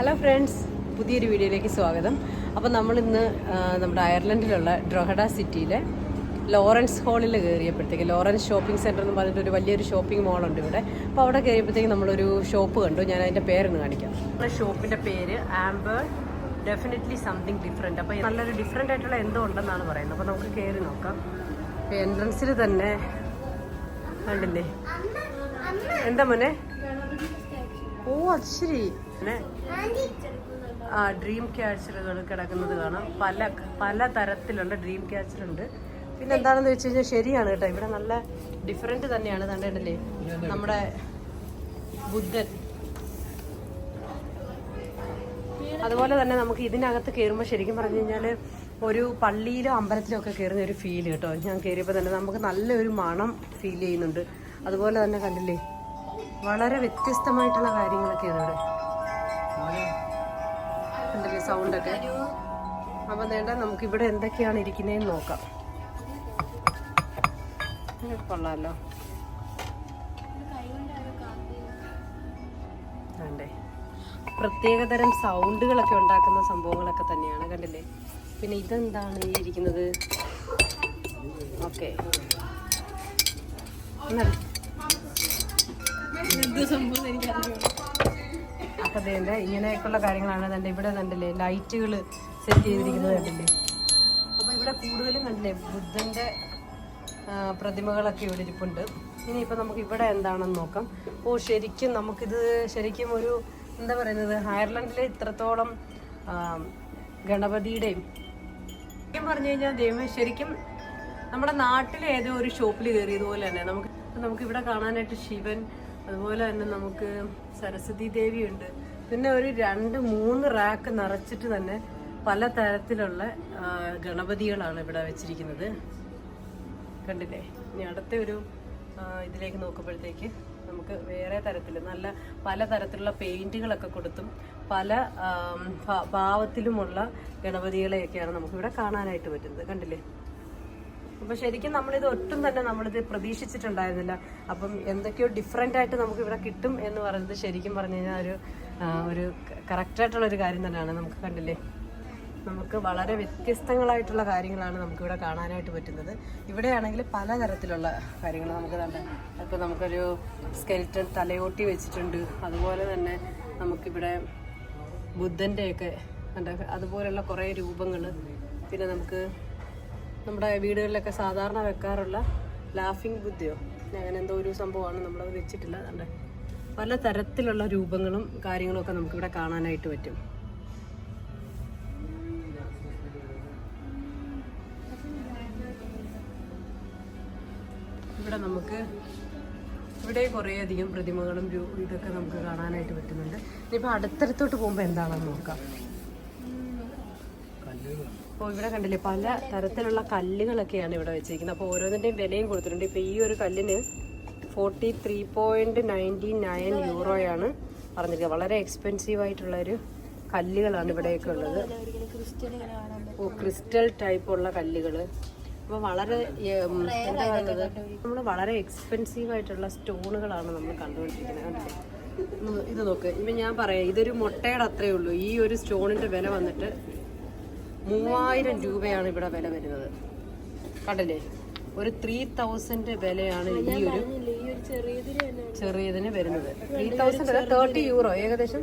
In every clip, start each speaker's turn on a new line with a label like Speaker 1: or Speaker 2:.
Speaker 1: Hello friends, പുതിയൊരു വീഡിയോയിലേക്ക് സ്വാഗതം. അപ്പോൾ നമ്മളിന്ന് നമ്മുടെ അയർലൻഡിലുള്ള ഡ്രോഹഡ സിറ്റിയിലെ ലോറൻസ് ഹാളിൽ കയറിയപ്പോഴത്തേക്ക്, ലോറൻസ് ഷോപ്പിംഗ് സെൻറ്റർ എന്ന് പറഞ്ഞിട്ട് ഒരു വലിയൊരു ഷോപ്പിംഗ് മോളുണ്ട് ഇവിടെ. അപ്പോൾ അവിടെ കയറിയപ്പോഴത്തേക്ക് നമ്മളൊരു ഷോപ്പ് കണ്ടു. ഞാൻ അതിൻ്റെ പേരൊന്ന് കാണിക്കാം. നമ്മുടെ ഷോപ്പിൻ്റെ പേര് ആംബർ ഡെഫിനറ്റ്ലി സംതിങ് ഡിഫറെൻറ്റ്. അപ്പോൾ നല്ലൊരു ഡിഫറെൻ്റ് ആയിട്ടുള്ള എന്തോ ഉണ്ടെന്നാണ് പറയുന്നത്. അപ്പോൾ നമുക്ക് കയറി നോക്കാം. എൻട്രൻസിൽ തന്നെ കണ്ടില്ലേ, എന്താ മോനെ? ഓ അത് ശരി, ഡ്രീം ക്യാച്ചറുകൾ കിടക്കുന്നത് കാണാം. പല തരത്തിലുള്ള ഡ്രീം ക്യാച്ചർ ഉണ്ട്. പിന്നെ എന്താണെന്ന് വെച്ച് കഴിഞ്ഞാൽ ശരിയാണ് കേട്ടോ, ഇവിടെ നല്ല ഡിഫറെന്റ് തന്നെയാണ്. കണ്ടിട്ടില്ലേ നമ്മുടെ ബുദ്ധൻ. അതുപോലെ തന്നെ നമുക്ക് ഇതിനകത്ത് കയറുമ്പോൾ ശരിക്കും പറഞ്ഞു കഴിഞ്ഞാൽ ഒരു പള്ളിയിലോ അമ്പലത്തിലോ ഒക്കെ കയറുന്ന ഒരു ഫീൽ കേട്ടോ. ഞാൻ കയറിയപ്പോൾ തന്നെ നമുക്ക് നല്ലൊരു മണം ഫീൽ ചെയ്യുന്നുണ്ട്. അതുപോലെ തന്നെ കണ്ടില്ലേ, വളരെ വ്യത്യസ്തമായിട്ടുള്ള കാര്യങ്ങളൊക്കെയാണ് ഇവിടെ. കണ്ടില്ലേ സൗണ്ടൊക്കെ. അപ്പം വേണ്ട, നമുക്കിവിടെ എന്തൊക്കെയാണ് ഇരിക്കുന്നതെന്ന് നോക്കാം. കൊള്ളാമല്ലോ. വേണ്ടേ, പ്രത്യേകതരം സൗണ്ടുകളൊക്കെ ഉണ്ടാക്കുന്ന സംഭവങ്ങളൊക്കെ തന്നെയാണ്. കണ്ടില്ലേ. പിന്നെ ഇതെന്താണ് ഈ ഇരിക്കുന്നത്? ഓക്കെ, അപ്പൊ അതേണ്ട ഇങ്ങനെയൊക്കെയുള്ള കാര്യങ്ങളാണ്. തന്നെ ഇവിടെ കണ്ടില്ലേ ലൈറ്റുകൾ സെറ്റ് ചെയ്തിരിക്കുന്നത് കണ്ടില്ലേ. അപ്പൊ ഇവിടെ കൂടുതലും കണ്ടില്ലേ ബുദ്ധന്റെ പ്രതിമകളൊക്കെ ഇവിടെ ഇരിപ്പുണ്ട്. ഇനിയിപ്പോൾ നമുക്ക് ഇവിടെ എന്താണെന്ന് നോക്കാം. ഓ ശരിക്കും നമുക്കിത് ശരിക്കും ഒരു എന്താ പറയുന്നത്, അയർലൻഡിലെ ഇത്രത്തോളം ഗണപതിയുടെയും ശരിക്കും പറഞ്ഞു കഴിഞ്ഞാൽ ദൈവം ശരിക്കും നമ്മുടെ നാട്ടിലെ ഏതോ ഒരു ഷോപ്പിൽ കയറിയതുപോലെ തന്നെ നമുക്ക് ഇവിടെ കാണാനായിട്ട് ശിവൻ, അതുപോലെ തന്നെ നമുക്ക് സരസ്വതി ദേവിയുണ്ട്. പിന്നെ ഒരു 2-3 റാക്ക് നിറച്ചിട്ട് തന്നെ പല തരത്തിലുള്ള ഗണപതികളാണ് ഇവിടെ വെച്ചിരിക്കുന്നത്. കണ്ടില്ലേ. ഇനി അടുത്ത ഒരു ഇതിലേക്ക് നോക്കുമ്പോഴത്തേക്ക് നമുക്ക് വേറെ തരത്തിൽ പല തരത്തിലുള്ള പെയിന്റുകളൊക്കെ കൊടുത്തും പല ഭാവത്തിലുമുള്ള ഗണപതികളെയൊക്കെയാണ് നമുക്കിവിടെ കാണാനായിട്ട് പറ്റുന്നത്. കണ്ടില്ലേ. അപ്പോൾ ശരിക്കും നമ്മളിത് ഒട്ടും തന്നെ നമ്മളിത് പ്രതീക്ഷിച്ചിട്ടുണ്ടായിരുന്നില്ല. അപ്പം എന്തൊക്കെയോ ഡിഫറെൻ്റ് ആയിട്ട് നമുക്ക് ഇവിടെ കിട്ടും എന്ന് പറയുന്നത് ശരിക്കും പറഞ്ഞു കഴിഞ്ഞാൽ ഒരു കറക്റ്റായിട്ടുള്ളൊരു കാര്യം തന്നെയാണ്. നമുക്ക് കണ്ടില്ലേ, നമുക്ക് വളരെ വ്യത്യസ്തങ്ങളായിട്ടുള്ള കാര്യങ്ങളാണ് നമുക്കിവിടെ കാണാനായിട്ട് പറ്റുന്നത്. ഇവിടെയാണെങ്കിൽ പലതരത്തിലുള്ള കാര്യങ്ങൾ നമുക്ക് തന്നെ, ഇപ്പോൾ നമുക്കൊരു സ്കെൽറ്റൺ തലയോട്ടി വെച്ചിട്ടുണ്ട്. അതുപോലെ തന്നെ നമുക്കിവിടെ ബുദ്ധൻ്റെയൊക്കെ അതുപോലെയുള്ള കുറേ രൂപങ്ങൾ. പിന്നെ നമുക്ക് നമ്മുടെ വീടുകളിലൊക്കെ സാധാരണ വെക്കാറുള്ള ലാഫിംഗ് ബുദ്ധയോ അങ്ങനെ എന്തോ ഒരു സംഭവമാണ്, നമ്മളത് വെച്ചിട്ടില്ല. അതുകൊണ്ട് പല തരത്തിലുള്ള രൂപങ്ങളും കാര്യങ്ങളും ഒക്കെ നമുക്കിവിടെ കാണാനായിട്ട് പറ്റും. ഇവിടെ കുറേയധികം പ്രതിമകളും ഇതൊക്കെ നമുക്ക് കാണാനായിട്ട് പറ്റുന്നുണ്ട്. ഇനിയിപ്പോൾ അടുത്തടുത്തോട്ട് പോകുമ്പോൾ എന്താണെന്ന് നോക്കാം. അപ്പോൾ ഇവിടെ കണ്ടില്ലേ പല തരത്തിലുള്ള കല്ലുകളൊക്കെയാണ് ഇവിടെ വെച്ചിരിക്കുന്നത്. അപ്പോൾ ഓരോന്നിൻ്റെയും വിലയും കൊടുത്തിട്ടുണ്ട്. ഇപ്പോൾ ഈ ഒരു കല്ലിന് 43.99 യൂറോയാണ് പറഞ്ഞിരിക്കുന്നത്. വളരെ എക്സ്പെൻസീവ് ആയിട്ടുള്ളൊരു കല്ലുകളാണ് ഇവിടെയൊക്കെ ഉള്ളത്. ക്രിസ്റ്റൽ ടൈപ്പുള്ള കല്ലുകൾ. അപ്പോൾ വളരെ എന്താ പറയുന്നത്, നമ്മൾ വളരെ എക്സ്പെൻസീവ് ആയിട്ടുള്ള സ്റ്റോണുകളാണ് നമ്മൾ കണ്ടുകൊണ്ടിരിക്കുന്നത്. കണ്ടില്ലേ. ഇത് നോക്ക്, ഇപ്പം ഞാൻ പറയാം, ഇതൊരു മുട്ടയുടെ അത്രയേ ഉള്ളൂ. ഈ ഒരു സ്റ്റോണിൻ്റെ വില വന്നിട്ട് 3000 രൂപയാണ് ഇവിടെ വില വരുന്നത്. കണ്ടില്ലേ, ഒരു 3000 വിലയാണ് ഈ ഒരു ചെറിയതിന് വരുന്നത്. 3000 30 യൂറോ, ഏകദേശം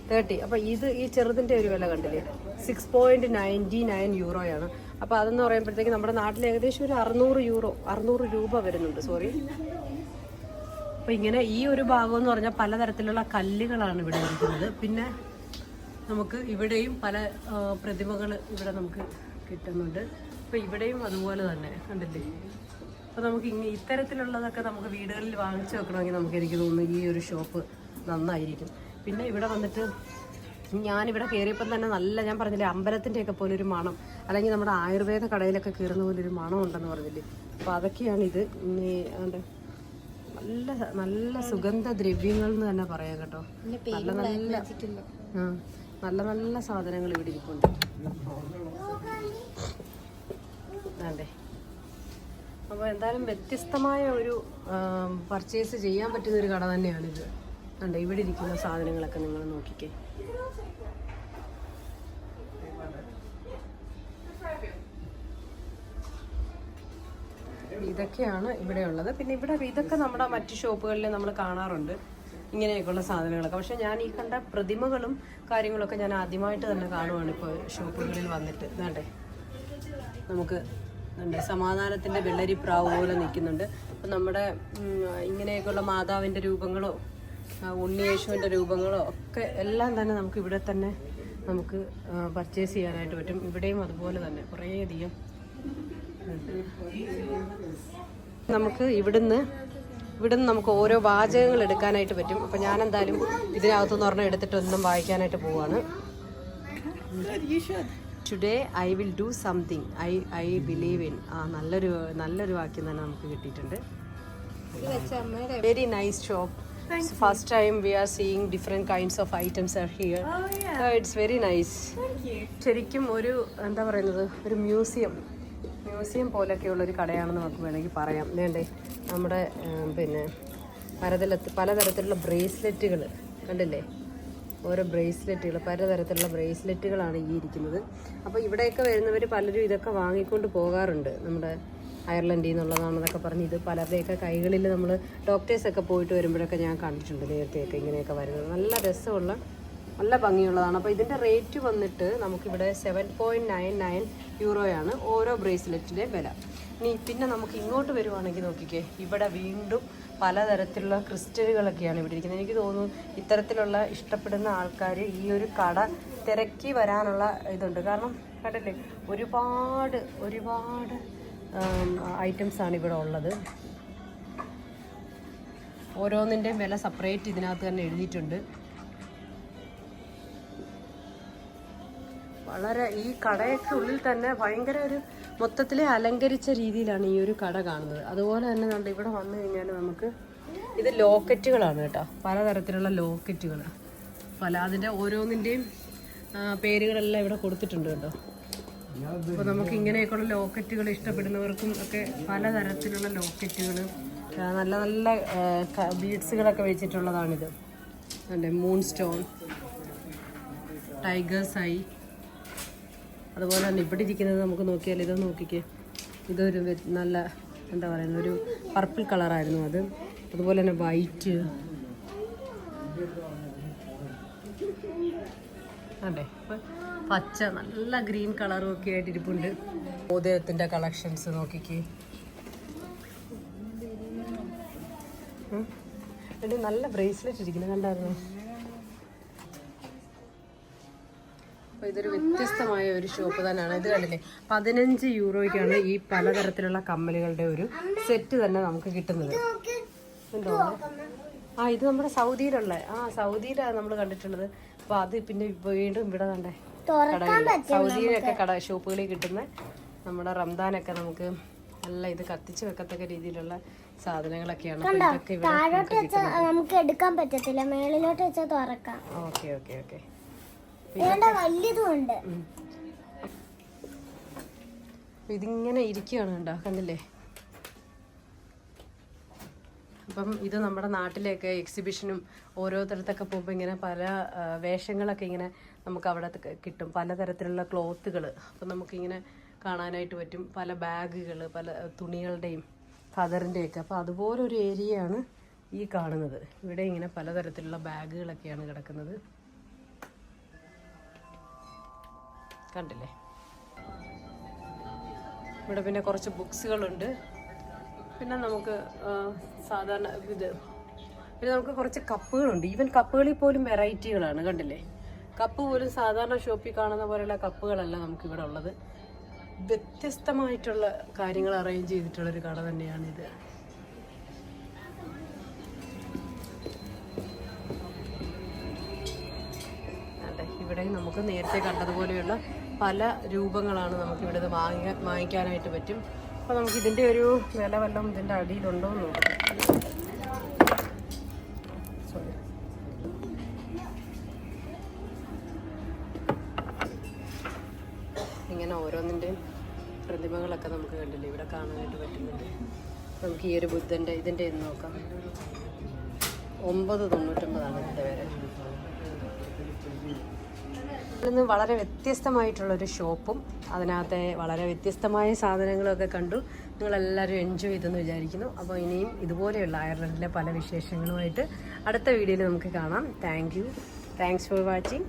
Speaker 1: 30. അപ്പോൾ ഈ ചെറുതിൻ്റെ ഒരു വില കണ്ടില്ലേ, 6.99 യൂറോയാണ്. അപ്പോൾ അതെന്ന് പറയുമ്പോഴത്തേക്ക് നമ്മുടെ നാട്ടിൽ ഏകദേശം ഒരു 600 രൂപ വരുന്നുണ്ട്. സോറി. അപ്പോൾ ഇങ്ങനെ ഈ ഒരു ഭാഗം എന്ന് പറഞ്ഞാൽ പലതരത്തിലുള്ള കല്ലുകളാണ് ഇവിടെ ഇരിക്കുന്നത്. പിന്നെ നമുക്ക് ഇവിടെയും പല പ്രതിമകൾ ഇവിടെ നമുക്ക് കിട്ടുന്നുണ്ട്. അപ്പോൾ ഇവിടെയും അതുപോലെ തന്നെ കണ്ടില്ലേ. അപ്പോൾ നമുക്ക് ഇത്തരത്തിലുള്ളതൊക്കെ നമുക്ക് വീടുകളിൽ വാങ്ങിച്ചു വെക്കണമെങ്കിൽ എനിക്ക് തോന്നുന്നു ഈ ഒരു ഷോപ്പ് നന്നായിരിക്കും. പിന്നെ ഇവിടെ വന്നിട്ട് ഞാനിവിടെ കയറിയപ്പം തന്നെ ഞാൻ പറഞ്ഞില്ലേ അമ്പലത്തിൻ്റെയൊക്കെ പോലെ ഒരു മണം, അല്ലെങ്കിൽ നമ്മുടെ ആയുർവേദ കടയിലൊക്കെ കയറുന്ന പോലെ ഒരു മണം ഉണ്ടെന്ന് പറഞ്ഞില്ലേ. അപ്പോൾ അതൊക്കെയാണ് ഇത്. നല്ല നല്ല സുഗന്ധദ്രവ്യങ്ങൾ എന്ന് തന്നെ പറയാം കേട്ടോ. നല്ല നല്ല സാധനങ്ങൾ ഇവിടെ ഇരിപ്പുണ്ട്. അതെ. അപ്പോൾ എന്തായാലും വ്യത്യസ്തമായ ഒരു പർച്ചേസ് ചെയ്യാൻ പറ്റുന്ന ഒരു കട തന്നെയാണിത്. ഉണ്ട്. ഇവിടെ ഇരിക്കുന്ന സാധനങ്ങളൊക്കെ നിങ്ങൾ നോക്കിക്കേ. ഇതൊക്കെയാണ് ഇവിടെ ഉള്ളത്. പിന്നെ ഇവിടെ ഇതൊക്കെ നമ്മുടെ മറ്റ് ഷോപ്പുകളിൽ നമ്മൾ കാണാറുണ്ട് ഇങ്ങനെയൊക്കെയുള്ള സാധനങ്ങളൊക്കെ. പക്ഷെ ഞാൻ ഈ കണ്ട പ്രതിമകളും കാര്യങ്ങളൊക്കെ ഞാൻ ആദ്യമായിട്ട് തന്നെ കാണുവാണ് ഇപ്പോൾ ഷോപ്പുകളിൽ വന്നിട്ട്. ഇതാണ്ടേ നമുക്ക് സമാധാനത്തിൻ്റെ വെള്ളരിപ്രാവ് പോലെ നിൽക്കുന്നുണ്ട്. അപ്പം നമ്മുടെ ഇങ്ങനെയൊക്കെയുള്ള മാതാവിൻ്റെ രൂപങ്ങളോ ഉണ്ണിയേശുവിൻ്റെ രൂപങ്ങളോ ഒക്കെ എല്ലാം തന്നെ നമുക്ക് ഇവിടെ തന്നെ നമുക്ക് പർച്ചേസ് ചെയ്യാനായിട്ട് പറ്റും. ഇവിടെയും അതുപോലെ തന്നെ കുറേയധികം നമുക്ക് ഇവിടുന്ന് നമുക്ക് ഓരോ വാചകങ്ങൾ എടുക്കാനായിട്ട് പറ്റും. അപ്പം ഞാൻ എന്തായാലും ഇതിനകത്തുനിന്ന് പറഞ്ഞാൽ എടുത്തിട്ടൊന്നും വായിക്കാനായിട്ട് പോവാണ്. Today I will do something I believe in. നല്ലൊരു വാക്യം തന്നെ നമുക്ക് കിട്ടിയിട്ടുണ്ട്. Very nice shop. First time we are seeing different kinds of items are here. Oh, yeah. So it's very nice. Thank you. ശരിക്കും ഒരു എന്താ പറയുന്നത്, ഒരു മ്യൂസിയം പോലെയൊക്കെയുള്ളൊരു കടയാണെന്ന് നമുക്ക് വേണമെങ്കിൽ പറയാം. വേണ്ടേ നമ്മുടെ പിന്നെ പലതരത്തിലുള്ള ബ്രേസ്ലെറ്റുകൾ കണ്ടില്ലേ, ഓരോ ബ്രേസ്ലെറ്റുകൾ, പലതരത്തിലുള്ള ബ്രേസ്ലെറ്റുകളാണ് ഈ ഇരിക്കുന്നത്. അപ്പോൾ ഇവിടെയൊക്കെ വരുന്നവർ പലരും ഇതൊക്കെ വാങ്ങിക്കൊണ്ട് പോകാറുണ്ട്. നമ്മുടെ അയർലൻഡിൽ നിന്നുള്ളതാണെന്നൊക്കെ പറഞ്ഞ് ഇത് പലരുടെയൊക്കെ കൈകളിൽ നമ്മൾ ഡോക്ടേഴ്സൊക്കെ പോയിട്ട് വരുമ്പോഴൊക്കെ ഞാൻ കണ്ടിട്ടുണ്ട് നേരത്തെയൊക്കെ ഇങ്ങനെയൊക്കെ വരുന്നത്. നല്ല രസമുള്ള നല്ല ഭംഗിയുള്ളതാണ്. അപ്പോൾ ഇതിൻ്റെ റേറ്റ് വന്നിട്ട് നമുക്കിവിടെ 7.99 യൂറോയാണ് ഓരോ ബ്രേസ്ലെറ്റിൻ്റെ വില. പിന്നെ നമുക്ക് ഇങ്ങോട്ട് വരുവാണെങ്കിൽ നോക്കിക്കേ, ഇവിടെ വീണ്ടും പലതരത്തിലുള്ള ക്രിസ്റ്റലുകളൊക്കെയാണ് ഇവിടെ ഇരിക്കുന്നത്. എനിക്ക് തോന്നുന്നു ഇത്തരത്തിലുള്ള ഇഷ്ടപ്പെടുന്ന ആൾക്കാർ ഈ ഒരു കട തിരക്കി വരാനുള്ള ഇതുണ്ട്. കാരണം കണ്ടില്ലേ, ഒരുപാട് ഐറ്റംസാണ് ഇവിടെ ഉള്ളത്. ഓരോന്നിൻ്റെയും വില സെപ്പറേറ്റ് ഇതിനകത്ത് തന്നെ എഴുതിയിട്ടുണ്ട്. വളരെ ഈ കടയൊക്കെ ഉള്ളിൽ തന്നെ ഭയങ്കര ഒരു മൊത്തത്തിൽ അലങ്കരിച്ച രീതിയിലാണ് ഈ ഒരു കട കാണുന്നത്. അതുപോലെ തന്നെ കണ്ട് ഇവിടെ വന്നു കഴിഞ്ഞാൽ നമുക്ക് ഇത് ലോക്കറ്റുകളാണ് കേട്ടോ, പലതരത്തിലുള്ള ലോക്കറ്റുകൾ. അതിൻ്റെ ഓരോന്നിൻ്റെയും പേരുകളെല്ലാം ഇവിടെ കൊടുത്തിട്ടുണ്ട് കേട്ടോ. അപ്പോൾ നമുക്ക് ഇങ്ങനെയൊക്കെയുള്ള ലോക്കറ്റുകൾ ഇഷ്ടപ്പെടുന്നവർക്കും ഒക്കെ പലതരത്തിലുള്ള ലോക്കറ്റുകൾ, നല്ല നല്ല ബീഡ്സുകളൊക്കെ വെച്ചിട്ടുള്ളതാണിത്. അല്ലേ, മൂൺ സ്റ്റോൺ, ടൈഗേഴ്സ് ഐ. അതുപോലെ തന്നെ ഇവിടെ ഇരിക്കുന്നത് നമുക്ക് നോക്കിയാൽ ഇത് നോക്കിക്കേ, ഇതൊരു നല്ല എന്താ പറയുന്നത്, ഒരു പർപ്പിൾ കളറായിരുന്നു അത്. അതുപോലെ തന്നെ വൈറ്റ് അതെ, പച്ച, നല്ല ഗ്രീൻ കളറും ഒക്കെ ആയിട്ട് ഇരിപ്പുണ്ട്. മോതിരത്തിൻ്റെ കളക്ഷൻസ് നോക്കിക്കേ, നല്ല ബ്രേസ്ലെറ്റ് ഇരിക്കുന്നത് കണ്ടായിരുന്നു. അപ്പോൾ ഇതൊരു വ്യത്യസ്തമായ ഒരു ഷോപ്പ് തന്നെയാണ്. ഇത് കണ്ടില്ലേ, 15 യൂറോയ്ക്കാണ് ഈ പലതരത്തിലുള്ള കമ്മലുകളുടെ ഒരു സെറ്റ് തന്നെ നമുക്ക് കിട്ടുന്നത്. എന്തോ ഇത് നമ്മുടെ സൗദിയിലാണ് നമ്മൾ കണ്ടിട്ടുള്ളത്. അപ്പോൾ അത് പിന്നെ വീണ്ടും ഇവിടെ കണ്ടേ കടകളിൽ, സൗദിയിലൊക്കെ ഷോപ്പുകളിൽ കിട്ടുന്ന നമ്മുടെ റംദാനൊക്കെ നമുക്ക് നല്ല ഇത് കത്തിച്ച് വെക്കത്തക്ക രീതിയിലുള്ള സാധനങ്ങളൊക്കെയാണ്.
Speaker 2: നമുക്ക് എടുക്കാൻ പറ്റത്തില്ല, മേളിലോട്ട് വെച്ചാൽ തുറക്കാം.
Speaker 1: ഓക്കെ ഇതിങ്ങനെ ഇരിക്കുകയാണ് കണ്ടോ, കണ്ടില്ലേ. അപ്പം ഇത് നമ്മുടെ നാട്ടിലേക്ക് എക്സിബിഷനും ഓരോരുത്തരത്തൊക്കെ പോകുമ്പോൾ ഇങ്ങനെ പല വേഷങ്ങളൊക്കെ ഇങ്ങനെ നമുക്ക് അവിടെ കിട്ടും, പലതരത്തിലുള്ള ക്ലോത്തുകൾ. അപ്പം നമുക്കിങ്ങനെ കാണാനായിട്ട് പറ്റും, പല ബാഗുകൾ, പല തുണികളുടെയും ഫദറിൻ്റെയൊക്കെ. അപ്പോൾ അതുപോലൊരു ഏരിയയാണ് ഈ കാണുന്നത്. ഇവിടെ ഇങ്ങനെ പലതരത്തിലുള്ള ബാഗുകളൊക്കെയാണ് കിടക്കുന്നത്, കണ്ടില്ലേ. ഇവിടെ പിന്നെ കുറച്ച് ബുക്സുകളുണ്ട്. പിന്നെ നമുക്ക് സാധാരണ പിന്നെ നമുക്ക് കുറച്ച് കപ്പുകളുണ്ട്. ഈവൻ കപ്പുകളിൽ പോലും വെറൈറ്റികളാണ്, കണ്ടില്ലേ. കപ്പ് പോലും സാധാരണ ഷോപ്പിൽ കാണുന്ന പോലെയുള്ള കപ്പുകളല്ല നമുക്കിവിടെ ഉള്ളത്. വ്യത്യസ്തമായിട്ടുള്ള കാര്യങ്ങൾ അറേഞ്ച് ചെയ്തിട്ടുള്ളൊരു കട തന്നെയാണിത്. അതെ, ഇവിടെ നമുക്ക് നേരത്തെ കണ്ടതുപോലെയുള്ള പല രൂപങ്ങളാണ് നമുക്കിവിടെ വാങ്ങിക്കാനായിട്ട് പറ്റും. അപ്പോൾ നമുക്ക് ഇതിൻ്റെ ഒരു വില വല്ലതും ഇതിൻ്റെ അടിയിലുണ്ടോ എന്ന് നോക്കാം. ഇങ്ങനെ ഓരോന്നിൻ്റെയും പ്രതിമകളൊക്കെ നമുക്ക് കണ്ടില്ലേ ഇവിടെ കാണാനായിട്ട് പറ്റുന്നുണ്ട്. നമുക്ക് ഈ ഒരു ബുദ്ധൻ്റെ ഇതിൻ്റെ എന്ന് നോക്കാം. 9.99 ഇതിൻ്റെ വില. ഇന്ന് വളരെ വ്യത്യസ്തമായിട്ടുള്ളൊരു ഷോപ്പും അതിനകത്തെ വളരെ വ്യത്യസ്തമായ സാധനങ്ങളൊക്കെ കണ്ടു. നിങ്ങളെല്ലാവരും എൻജോയ് ചെയ്തെന്ന് വിചാരിക്കുന്നു. അപ്പോൾ ഇനിയും ഇതുപോലെയുള്ള അയർലൻഡിലെ പല വിശേഷങ്ങളുമായിട്ട് അടുത്ത വീഡിയോയിൽ നമുക്ക് കാണാം. Thanks for watching.